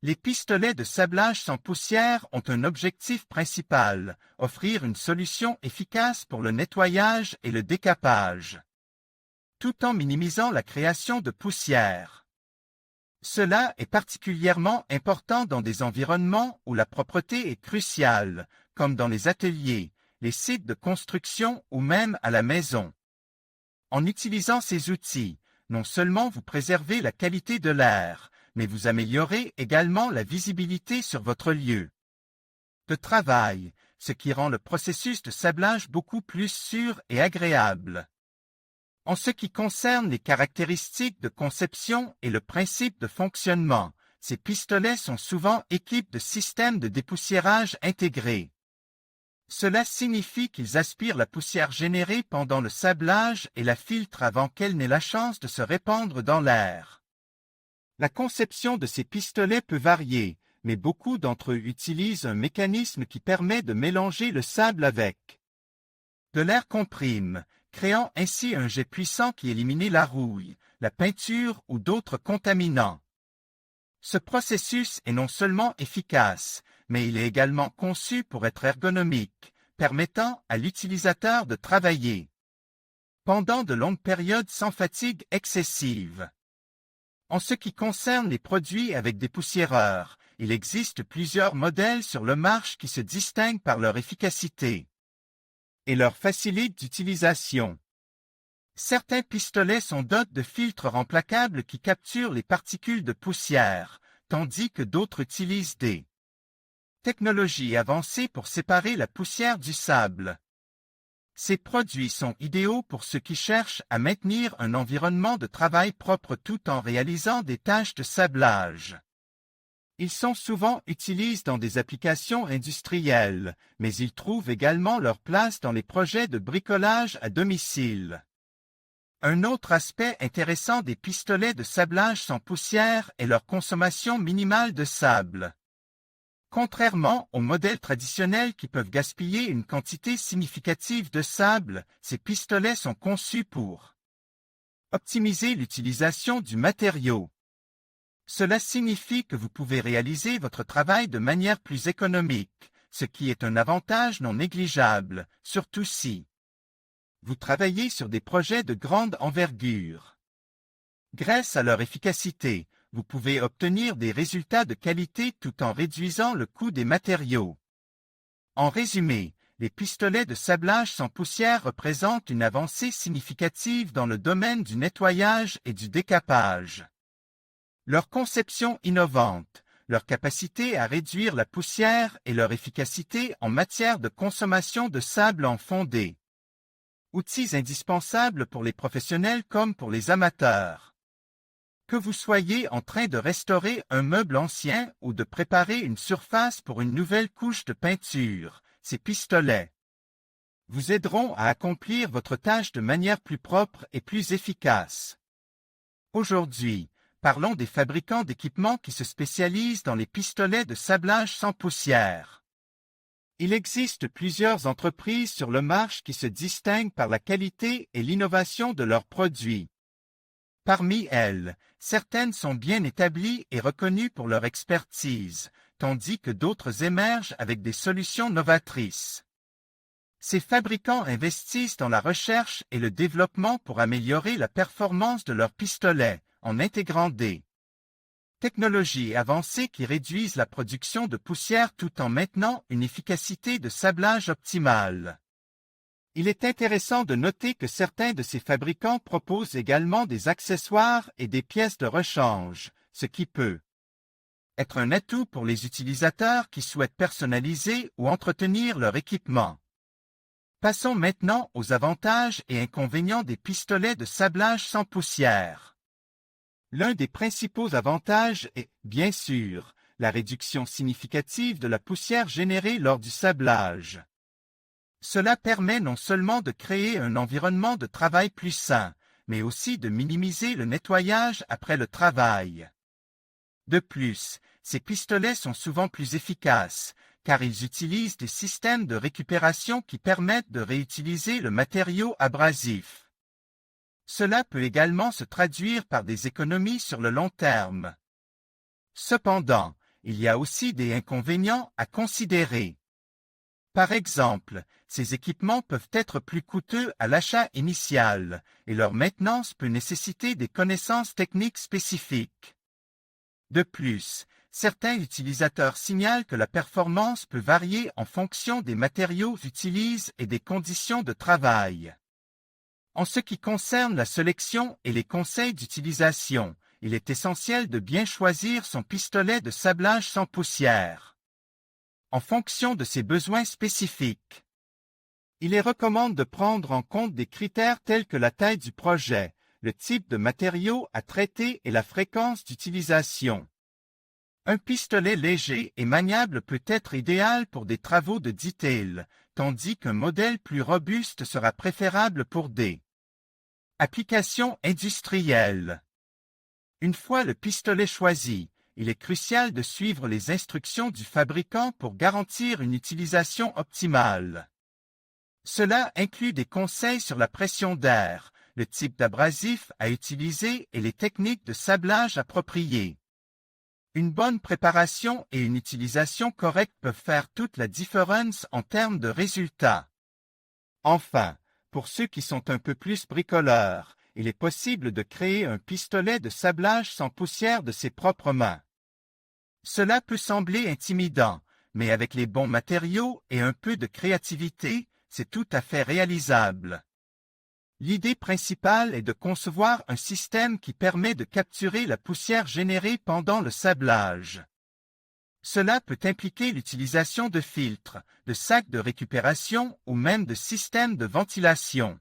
Les pistolets de sablage sans poussière ont un objectif principal, offrir une solution efficace pour le nettoyage et le décapage, tout en minimisant la création de poussière. Cela est particulièrement important dans des environnements où la propreté est cruciale, comme dans les ateliers, les sites de construction ou même à la maison. En utilisant ces outils, non seulement vous préservez la qualité de l'air, mais vous améliorez également la visibilité sur votre lieu de travail, ce qui rend le processus de sablage beaucoup plus sûr et agréable. En ce qui concerne les caractéristiques de conception et le principe de fonctionnement, ces pistolets sont souvent équipés de systèmes de dépoussiérage intégrés. Cela signifie qu'ils aspirent la poussière générée pendant le sablage et la filtrent avant qu'elle n'ait la chance de se répandre dans l'air. La conception de ces pistolets peut varier, mais beaucoup d'entre eux utilisent un mécanisme qui permet de mélanger le sable avec de l'air comprime, créant ainsi un jet puissant qui élimine la rouille, la peinture ou d'autres contaminants. Ce processus est non seulement efficace, mais il est également conçu pour être ergonomique, permettant à l'utilisateur de travailler pendant de longues périodes sans fatigue excessive. En ce qui concerne les produits avec des poussiéreurs, il existe plusieurs modèles sur le marché qui se distinguent par leur efficacité et leur facilité d'utilisation. Certains pistolets sont dotés de filtres remplaçables qui capturent les particules de poussière, tandis que d'autres utilisent des technologies avancées pour séparer la poussière du sable. Ces produits sont idéaux pour ceux qui cherchent à maintenir un environnement de travail propre tout en réalisant des tâches de sablage. Ils sont souvent utilisés dans des applications industrielles, mais ils trouvent également leur place dans les projets de bricolage à domicile. Un autre aspect intéressant des pistolets de sablage sans poussière est leur consommation minimale de sable. Contrairement aux modèles traditionnels qui peuvent gaspiller une quantité significative de sable, ces pistolets sont conçus pour optimiser l'utilisation du matériau. Cela signifie que vous pouvez réaliser votre travail de manière plus économique, ce qui est un avantage non négligeable, surtout si vous travaillez sur des projets de grande envergure. Grâce à leur efficacité, vous pouvez obtenir des résultats de qualité tout en réduisant le coût des matériaux. En résumé, les pistolets de sablage sans poussière représentent une avancée significative dans le domaine du nettoyage et du décapage. Leur conception innovante, leur capacité à réduire la poussière et leur efficacité en matière de consommation de sable en font des outils indispensables pour les professionnels comme pour les amateurs. Que vous soyez en train de restaurer un meuble ancien ou de préparer une surface pour une nouvelle couche de peinture, ces pistolets vous aideront à accomplir votre tâche de manière plus propre et plus efficace. Aujourd'hui, parlons des fabricants d'équipements qui se spécialisent dans les pistolets de sablage sans poussière. Il existe plusieurs entreprises sur le marché qui se distinguent par la qualité et l'innovation de leurs produits. Parmi elles, certaines sont bien établies et reconnues pour leur expertise, tandis que d'autres émergent avec des solutions novatrices. Ces fabricants investissent dans la recherche et le développement pour améliorer la performance de leurs pistolets, en intégrant des technologies avancées qui réduisent la production de poussière tout en maintenant une efficacité de sablage optimale. Il est intéressant de noter que certains de ces fabricants proposent également des accessoires et des pièces de rechange, ce qui peut être un atout pour les utilisateurs qui souhaitent personnaliser ou entretenir leur équipement. Passons maintenant aux avantages et inconvénients des pistolets de sablage sans poussière. L'un des principaux avantages est, bien sûr, la réduction significative de la poussière générée lors du sablage. Cela permet non seulement de créer un environnement de travail plus sain, mais aussi de minimiser le nettoyage après le travail. De plus, ces pistolets sont souvent plus efficaces, car ils utilisent des systèmes de récupération qui permettent de réutiliser le matériau abrasif. Cela peut également se traduire par des économies sur le long terme. Cependant, il y a aussi des inconvénients à considérer. Par exemple, ces équipements peuvent être plus coûteux à l'achat initial, et leur maintenance peut nécessiter des connaissances techniques spécifiques. De plus, certains utilisateurs signalent que la performance peut varier en fonction des matériaux utilisés et des conditions de travail. En ce qui concerne la sélection et les conseils d'utilisation, il est essentiel de bien choisir son pistolet de sablage sans poussière. En fonction de ses besoins spécifiques, il est recommandé de prendre en compte des critères tels que la taille du projet, le type de matériaux à traiter et la fréquence d'utilisation. Un pistolet léger et maniable peut être idéal pour des travaux de detail, tandis qu'un modèle plus robuste sera préférable pour des applications industrielles. Une fois le pistolet choisi, il est crucial de suivre les instructions du fabricant pour garantir une utilisation optimale. Cela inclut des conseils sur la pression d'air, le type d'abrasif à utiliser et les techniques de sablage appropriées. Une bonne préparation et une utilisation correcte peuvent faire toute la différence en termes de résultats. Enfin, pour ceux qui sont un peu plus bricoleurs, il est possible de créer un pistolet de sablage sans poussière de ses propres mains. Cela peut sembler intimidant, mais avec les bons matériaux et un peu de créativité, c'est tout à fait réalisable. L'idée principale est de concevoir un système qui permet de capturer la poussière générée pendant le sablage. Cela peut impliquer l'utilisation de filtres, de sacs de récupération ou même de systèmes de ventilation.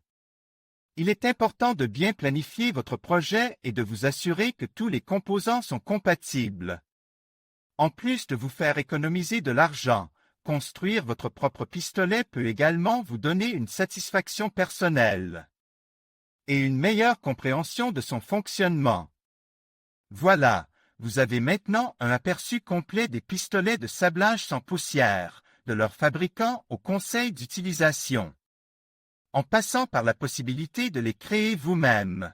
Il est important de bien planifier votre projet et de vous assurer que tous les composants sont compatibles. En plus de vous faire économiser de l'argent, construire votre propre pistolet peut également vous donner une satisfaction personnelle et une meilleure compréhension de son fonctionnement. Voilà, vous avez maintenant un aperçu complet des pistolets de sablage sans poussière, de leur fabricant au conseil d'utilisation, en passant par la possibilité de les créer vous-même.